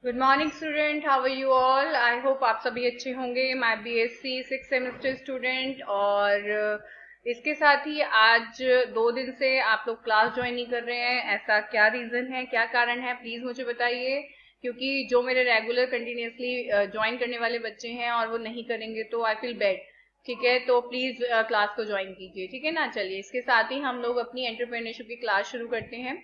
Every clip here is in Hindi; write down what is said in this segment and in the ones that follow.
Good morning student, how are you all. I hope आप सभी अच्छे होंगे। मैं बीएससी 6 सेमेस्टर स्टूडेंट और इसके साथ ही आज 2 दिन से आप लोग क्लास ज्वाइन नहीं कर रहे हैं। ऐसा क्या रीजन है, क्या कारण है, प्लीज मुझे बताइए। क्योंकि जो मेरे रेगुलर कंटिन्यूसली ज्वाइन करने वाले बच्चे हैं और वो नहीं करेंगे तो आई फील बैड। ठीक है, तो प्लीज क्लास को ज्वाइन कीजिए, ठीक है ना। चलिए, इसके साथ ही हम लोग अपनी एंटरप्रेन्योरशिप की क्लास शुरू करते हैं।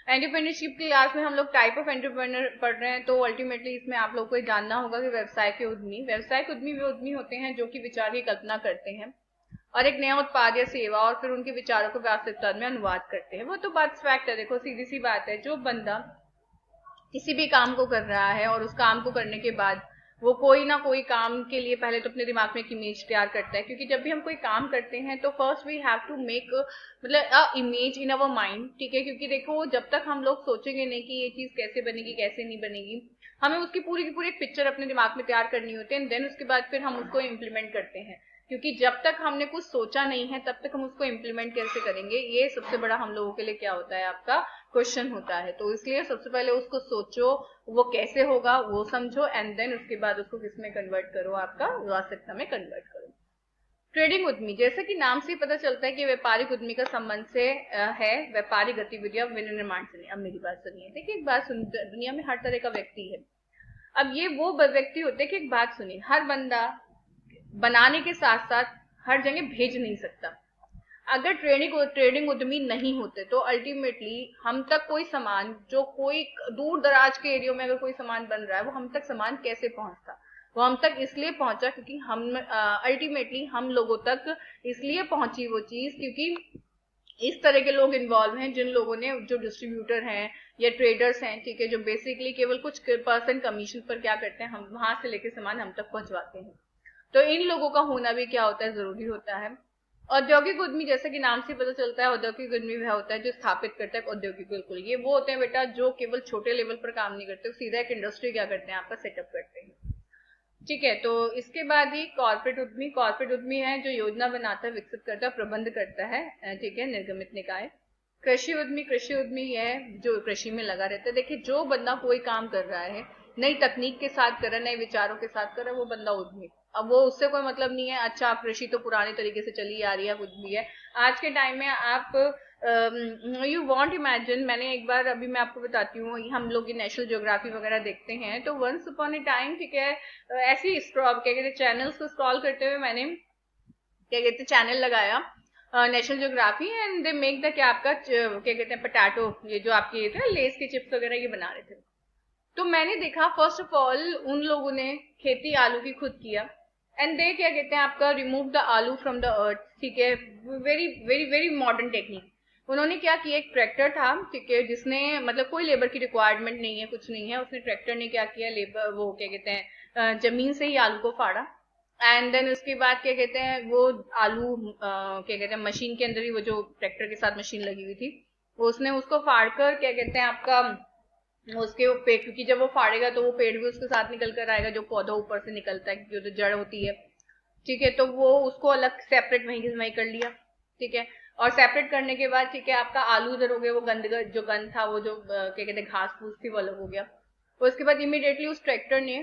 एंटरप्रेन्योरशिप की क्लास में हम लोग टाइप ऑफ एंटरप्रेन्योर पढ़ रहे हैं, तो अल्टीमेटली इसमें आप लोग को जानना होगा कि व्यवसाय के उद्यमी वे उद्यमी होते हैं जो कि विचार की कल्पना करते हैं और एक नया उत्पाद या सेवा और फिर उनके विचारों को वास्तविकता में अनुवाद करते हैं। वो तो बात फैक्ट है। देखो, सीधी सी बात है, जो बंदा किसी भी काम को कर रहा है और उस काम को करने के बाद वो कोई ना कोई काम के लिए पहले तो अपने दिमाग में एक इमेज तैयार करता है। क्योंकि जब भी हम कोई काम करते हैं तो first we have to make मतलब a image in our mind, ठीक है। क्योंकि देखो, जब तक हम लोग सोचेंगे नहीं कि ये चीज कैसे बनेगी कैसे नहीं बनेगी, हमें उसकी पूरी की पूरी एक पिक्चर अपने दिमाग में तैयार करनी होती है एंड देन उसके बाद फिर हम उसको इम्प्लीमेंट करते हैं। क्योंकि जब तक हमने कुछ सोचा नहीं है तब तक हम उसको इम्प्लीमेंट कैसे करेंगे, ये सबसे बड़ा हम लोगों के लिए क्या होता है, आपका क्वेश्चन होता है। तो इसलिए सबसे पहले उसको सोचो, वो कैसे होगा वो समझो एंड देन उसके बाद उसको किस में कन्वर्ट करो, आपका वास्तविकता में कन्वर्ट करो। ट्रेडिंग उद्यमी, जैसे कि नाम से ही पता चलता है कि व्यापारिक उद्यमी का संबंध से है व्यापारिक गतिविधियां विनिर्माण से नहीं। अब मेरी बात सुनिए, देखिए एक बात सुन, दुनिया में हर तरह का व्यक्ति है। अब ये वो व्यक्ति होते हैं कि एक बात सुनिए, हर बंदा बनाने के साथ साथ हर जगह भेज नहीं सकता। अगर ट्रेडिंग उद्यमी नहीं होते तो अल्टीमेटली हम तक कोई सामान, जो कोई दूर दराज के एरिया में अगर कोई सामान बन रहा है, वो हम तक सामान कैसे पहुंचता। वो हम तक इसलिए पहुंचा क्योंकि हम अल्टीमेटली हम लोगों तक इसलिए पहुंची वो चीज क्योंकि इस तरह के लोग इन्वॉल्व हैं, जिन लोगों ने, जो डिस्ट्रीब्यूटर हैं या ट्रेडर्स हैं, ठीक है, जो बेसिकली केवल कुछ परसेंट कमीशन पर क्या करते हैं, हम वहां से लेके सामान हम तक पहुंचवाते हैं। तो इन लोगों का होना भी क्या होता है, जरूरी होता है। औद्योगिक उद्यमी, जैसे कि नाम से पता चलता है, औद्योगिक उद्यमी वह होता है जो स्थापित करता है औद्योगिक। बिल्कुल, ये वो होते हैं बेटा जो केवल छोटे लेवल पर काम नहीं करते, सीधा एक इंडस्ट्री क्या करते हैं, आपका सेटअप करते हैं। ठीक है, तो इसके बाद ही कॉर्पोरेट उद्यमी है जो योजना बनाता है, विकसित करता है, प्रबंध करता है, ठीक है, निर्गमित निकाय। कृषि उद्यमी है जो कृषि में लगा रहता है। देखिए, जो बंदा कोई काम कर रहा है, नई तकनीक के साथ कर रहा है, नए विचारों के साथ कर रहा है, वो बंदा उद्यमी। अब वो उससे कोई मतलब नहीं है अच्छा कृषि तो पुराने तरीके से चली आ रही है, कुछ भी है। आज के टाइम में आप यू वॉन्ट इमेजिन, मैंने एक बार, अभी मैं आपको बताती हूँ, हम लोग ये नेशनल ज्योग्राफी वगैरह देखते हैं तो वंस अपॉन ए टाइम, ठीक है, ऐसी स्क्रॉल क्या कहते हैं, चैनल्स को स्क्रॉल करते हुए मैंने क्या कहते हैं चैनल लगाया national geography and they make the क्या आपका क्या कहते हैं पटाटो, ये जो आपके ये थे लेस के चिप्स वगैरह ये बना रहे थे। तो मैंने देखा फर्स्ट ऑफ ऑल उन लोगों ने खेती आलू की खुद किया एंड दे क्या कहते हैं आपका रिमूव द आलू फ्रॉम द अर्थ, ठीक है, very very very modern technique. उन्होंने क्या किया, एक ट्रैक्टर था, ठीक है, जिसने मतलब कोई लेबर की रिक्वायरमेंट नहीं है, कुछ नहीं है, उसने ट्रैक्टर ने क्या किया, लेबर वो क्या कहते हैं जमीन से ही आलू को फाड़ा एंड देन उसके बाद क्या कहते हैं वो आलू क्या कहते हैं मशीन के अंदर ही, वो जो ट्रैक्टर के साथ मशीन लगी हुई थी, वो उसने उसको फाड़ कर क्या कहते हैं आपका उसके वो पेड़, क्योंकि जब वो फाड़ेगा तो वो पेड़ भी उसके साथ निकल कर आएगा, जो पौधा ऊपर से निकलता है, जो जड़ होती है, ठीक है, तो वो उसको अलग सेपरेट वहीं कर लिया, ठीक है। और सेपरेट करने के बाद, ठीक है, आपका आलू उधर हो गया, वो गंद जो गंद था, वो जो क्या कहते हैं घास फूस थी, वो अलग हो गया। उसके बाद इमीडिएटली उस ट्रैक्टर ने,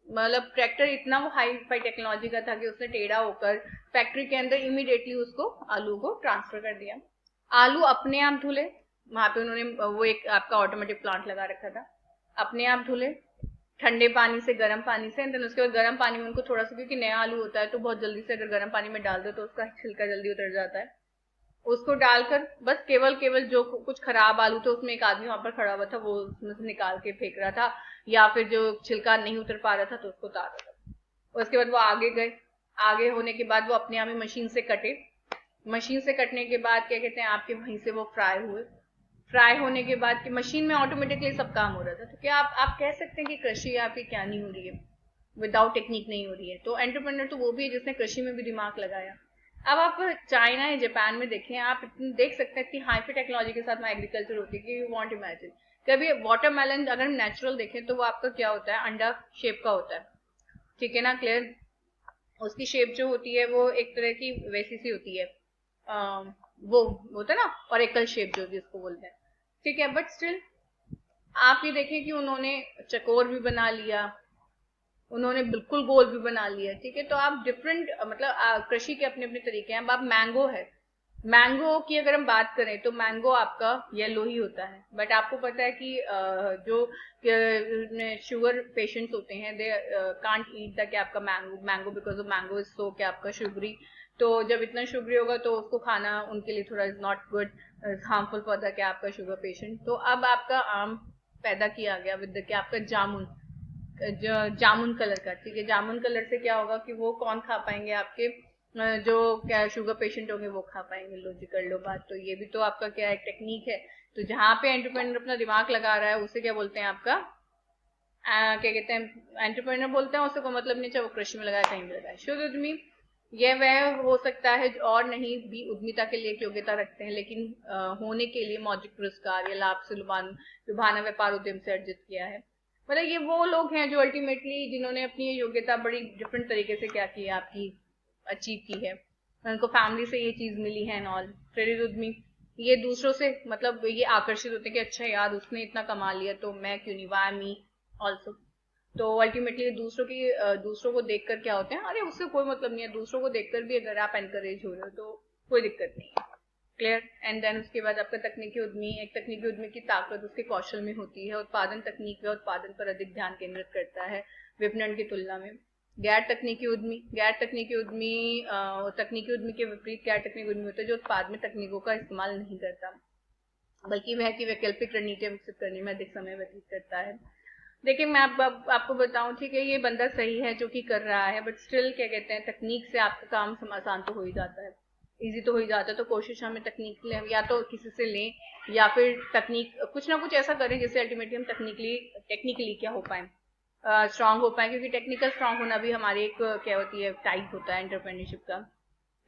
मतलब ट्रैक्टर इतना वो हाई फाई टेक्नोलॉजी का था कि उसने टेढ़ा होकर फैक्ट्री के अंदर इमीडिएटली उसको आलू को ट्रांसफर कर दिया। आलू अपने आप धुले, वहां पे उन्होंने वो एक आपका ऑटोमेटिक प्लांट लगा रखा था, अपने आप धुले ठंडे पानी से, गर्म पानी से, देन उसके बाद गर्म पानी में उनको थोड़ा सा, क्योंकि नया आलू होता है तो बहुत जल्दी से अगर गर्म पानी में डाल दो तो उसका छिलका जल्दी उतर जाता है, उसको डालकर बस केवल जो कुछ खराब आलू थे उसमें एक आदमी वहां पर खड़ा हुआ था, वो उसमें से निकाल के फेंक रहा था, या फिर जो छिलका नहीं उतर पा रहा था तो उसको उतार रहा था। उसके बाद वो आगे गए, आगे होने के बाद वो अपने आप ही मशीन से कटे, मशीन से कटने के बाद क्या कहते हैं आपके वहीं से वो फ्राई हुए, फ्राई होने के बाद कि मशीन में ऑटोमेटिकली सब काम हो रहा था। तो क्या आप कह सकते हैं कि कृषि आपकी क्या नहीं हो रही है, विदाउट टेक्निक नहीं हो रही है। तो एंटरप्रेन्योर तो वो भी है जिसने कृषि में भी दिमाग लगाया। अब आप चाइना या जापान में देखें, आप देख सकते हैं कि हाईफाई टेक्नोलॉजी के साथ में एग्रीकल्चर होती है कि यू वांट इमेजिन, कभी वाटरमेलन अगर हम नेचुरल देखें तो वो आपका क्या होता है, अंडा शेप का होता है, ठीक है ना, क्लियर। उसकी शेप जो होती है वो एक तरह की वैसी सी होती है, वो होता है ना, और एकल शेप जो जिसको बोलते हैं, ठीक है, बट स्टिल आप ये देखें कि उन्होंने चकोर भी बना लिया, उन्होंने बिल्कुल गोल भी बना लिया, ठीक है। तो आप डिफरेंट मतलब कृषि के अपने अपने तरीके हैं। अब आप मैंगो है, मैंगो की अगर हम बात करें तो मैंगो आपका येलो ही होता है, बट आपको पता है कि जो शुगर पेशेंट्स होते हैं दे कांट ईट द क्या आपका mango because of mango is so क्या आपका शुगरी। तो जब इतना शुगरी होगा तो उसको खाना उनके लिए थोड़ा is not good, harmful for the क्या आपका शुगर पेशेंट। तो अब आपका आम पैदा किया गया विद क्या आपका जामुन, जामुन कलर का, ठीक है। जामुन कलर से क्या होगा कि वो कौन खा पाएंगे, आपके जो क्या शुगर पेशेंट होंगे वो खा पाएंगे। लो जी कर लो बात, तो ये भी तो आपका क्या एक टेक्निक है। तो जहां पे एंटरप्रेन्योर अपना दिमाग लगा रहा है उसे क्या बोलते हैं आपका क्या कहते हैं, एंटरप्रेन्योर बोलते हैं। उससे कोई मतलब नहीं चाहे वो कृषि में लगाए कहीं भी लगाए। शुद्ध उद्यमी यह वह हो सकता है और नहीं भी उद्यमिता के लिए योग्यता रखते हैं, लेकिन होने के लिए मौद्रिक पुरस्कार या लाभ से लुभाना व्यापार उद्यम से अर्जित किया है। मतलब ये वो लोग हैं जो अल्टीमेटली जिन्होंने अपनी योग्यता बड़ी डिफरेंट तरीके से क्या की है आपकी अचीव की है, उनको फैमिली से ये चीज मिली है एंड ऑल। प्रेरित उद्यमी ये दूसरों से मतलब ये आकर्षित होते हैं कि अच्छा यार उसने इतना कमा लिया तो मैं क्यों नहीं, वाई मी ऑल्सो। तो अल्टीमेटली दूसरों को देखकर क्या होते हैं, अरे उससे कोई मतलब नहीं है, दूसरों को देखकर भी अगर आप एनकरेज हो रहे हो तो कोई दिक्कत नहीं है। क्लियर। एंड देन उसके बाद आपका तकनीकी उद्यमी, एक तकनीकी उद्यमी की ताकत उसके कौशल में होती है, उत्पादन तकनीक व उत्पादन पर अधिक ध्यान केंद्रित करता है विपणन की तुलना में। गैर तकनीकी उद्यमी, तकनीकी उद्यमी के विपरीत गैर तकनीकी उद्यमी होता है जो उत्पाद में तकनीकों का इस्तेमाल नहीं करता, बल्कि वह की वैकल्पिक रणनीतियां विकसित करने में अधिक समय व्यतीत करता है। देखिए मैं आपको बताऊं, ठीक है, ये बंदा सही है जो कि कर रहा है, बट स्टिल क्या कहते हैं तकनीक से आपका काम आसान तो हो ही जाता है, इजी तो हो ही जाता है। तो कोशिश हमें तकनीक लें, या तो किसी से लें या फिर तकनीक कुछ ना कुछ ऐसा करें जिससे अल्टीमेटली हम टेक्निकली क्या हो पाए, स्ट्रांग हो पाए, क्योंकि टेक्निकल स्ट्रांग होना भी हमारी एक क्या होती है टाइप होता है एंटरप्रेन्योरशिप का।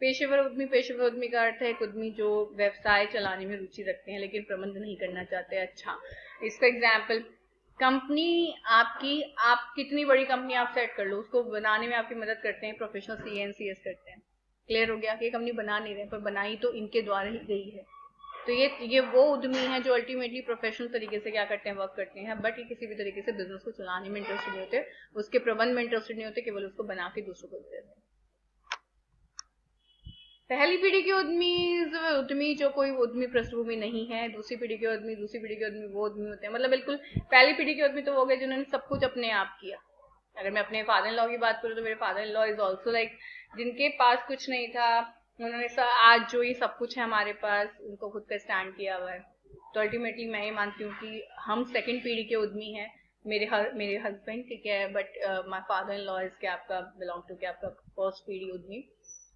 पेशेवर उद्यमी का अर्थ है एक उद्यमी जो व्यवसाय चलाने में रुचि रखते हैं लेकिन प्रबंध नहीं करना चाहते। अच्छा, इसका एग्जाम्पल कंपनी आपकी, आप कितनी बड़ी कंपनी आप सेट कर लो, उसको बनाने में आपकी मदद करते हैं प्रोफेशनल सीएनसीएस करते हैं। क्लियर हो गया कि कंपनी बना नहीं रहे पर बनाई तो इनके द्वारा ही गई है। तो ये वो उद्यमी है जो अल्टीमेटली प्रोफेशनल तरीके से क्या करते हैं, वर्क करते हैं, बट ये किसी भी तरीके से बिजनेस को चलाने में इंटरेस्टेड नहीं होते, उसके प्रबंध में इंटरेस्टेड नहीं होते, केवल उसको बना के दूसरों को देते हैं। पहली पीढ़ी के उद्यमी जो कोई उद्यमी पृष्ठभूमि नहीं है। दूसरी पीढ़ी के उद्यमी वो उद्यमी होते हैं, मतलब बिल्कुल पहली पीढ़ी के उद्यमी तो हो गए जिन्होंने सब कुछ अपने आप किया। अगर मैं अपने फादर इन लॉ की बात करूँ तो मेरे father in law is also like जिनके पास कुछ नहीं था, उन्होंने आज जो ये सब कुछ है हमारे पास, उनको खुद का स्टैंड किया हुआ है। तो अल्टीमेटली मैं ये मानती हूँ कि हम सेकंड पीढ़ी के उद्यमी हैं, मेरे हस्बैंड, ठीक है, but my father in law is क्या आपका बिलोंग टू क्या आपका फर्स्ट पीढ़ी उद्यमी।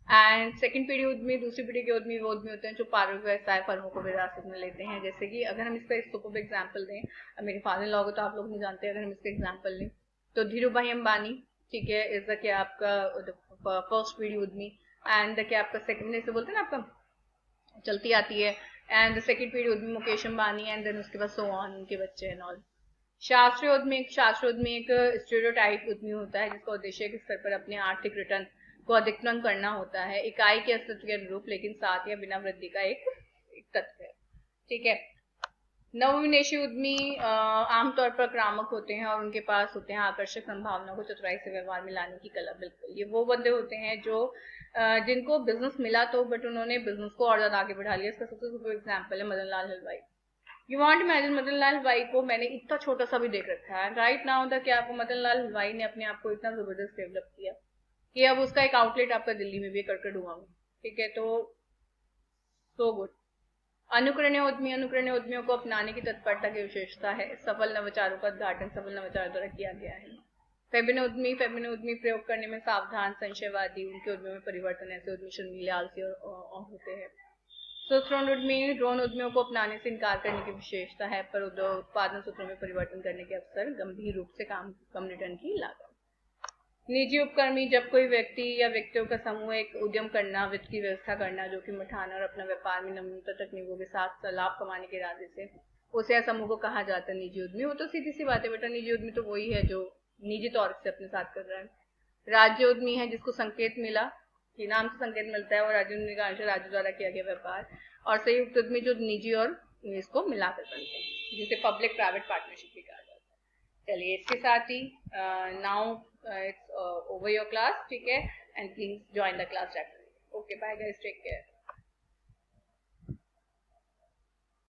एंड सेकंड पीढ़ी उद्यमी, दूसरी पीढ़ी के उद्यमी वो उद्यमी होते हैं जो पारिवारिक व्यवसाय फर्मों को विरासत में लेते हैं। जैसे कि अगर हम इसका एक सुपर एग्जाम्पल दें, मेरे फादर इन लॉ को तो आप लोग नहीं जानते, अगर हम इसका एग्जाम्पल लें तो धीरू भाई अंबानी, ठीक है, इज द क्या आपका फर्स्ट पीढ़ी उद्यमी। एंड द क्या आपका सेकंड, जैसे बोलते हैं ना आपका चलती आती है, एंड द सेकंड पीढ़ी उद्यमी मुकेश अंबानी, एंड देन उसके बाद सो ऑन उनके बच्चे एंड ऑल। शास्त्रीय उद्यमी एक स्टेरियोटाइप उद्यमी होता है जिसका उद्देश्य के स्तर पर अपने आर्थिक रिटर्न को अधिकतम करना होता है, इकाई के अस्तित्व के अनुरूप लेकिन साथ या बिना वृद्धि का एक तथ्य है, ठीक है। नवविदेशी उद्यमी आमतौर पर आक्रामक होते हैं और उनके पास होते हैं आकर्षक संभावना को चतुराई से व्यवहार में लाने की कला। बिल्कुल ये वो बंदे होते हैं जो जिनको बिजनेस मिला तो बट उन्होंने बिजनेस को और ज्यादा आगे बढ़ा लिया। इसका सबसे सुपर एग्जाम्पल है मदन लाल हलवाई। You want imagine, Madan Lal हलवाई को मैंने इतना छोटा सा भी देख रखा है, राइट नाउ द क्या आपको मदन लाल हलवाई ने अपने आप को इतना जबरदस्त डेवलप किया कि अब उसका एक आउटलेट आपका दिल्ली में भी करके डूबा में, ठीक है। तो सो गुड। अनुकरणीय उद्यमियों को अपनाने की तत्परता की विशेषता है। सफल नवाचारों का उद्घाटन सफल नवाचार द्वारा किया गया है। फेबिन उद्यमी प्रयोग करने में सावधान, संशयवादी, उनके उद्यमियों में परिवर्तन, ऐसे उद्यमी शर्मीले, आलसी और होते हैं। ड्रोन उद्यमियों को अपनाने से इनकार करने की विशेषता है, पर उत्पादन सूत्रों में परिवर्तन करने के अवसर, गंभीर रूप से कम रिटर्न की लागत। निजी उपक्रमी, जब कोई व्यक्ति या व्यक्तियों का समूह एक उद्यम करना, वित्त की व्यवस्था करना, जो कि उठाना और अपना व्यापार में नवीनतम तकनीकों के साथ लाभ कमाने के इरादे से उसे या समूह को कहा जाता है निजी उद्यमी। वो तो सीधी सी बात है बेटा, निजी उद्यमी तो वही है जो निजी तौर से अपने साथ कर रहा है। राज्य उद्यमी है जिसको संकेत मिला कि नाम से संकेत मिलता है और राज्य उद्यमी का अंश राज्य द्वारा किया गया व्यापार। और संयुक्त उद्यमी जो निजी और इसको मिलाकर बनते हैं, जिसे पब्लिक प्राइवेट पार्टनरशिप भी कहा जाता है। चलिए इसके साथ ही now it's over your class, ठीक है, and please join the class regularly. Okay, bye guys, take care.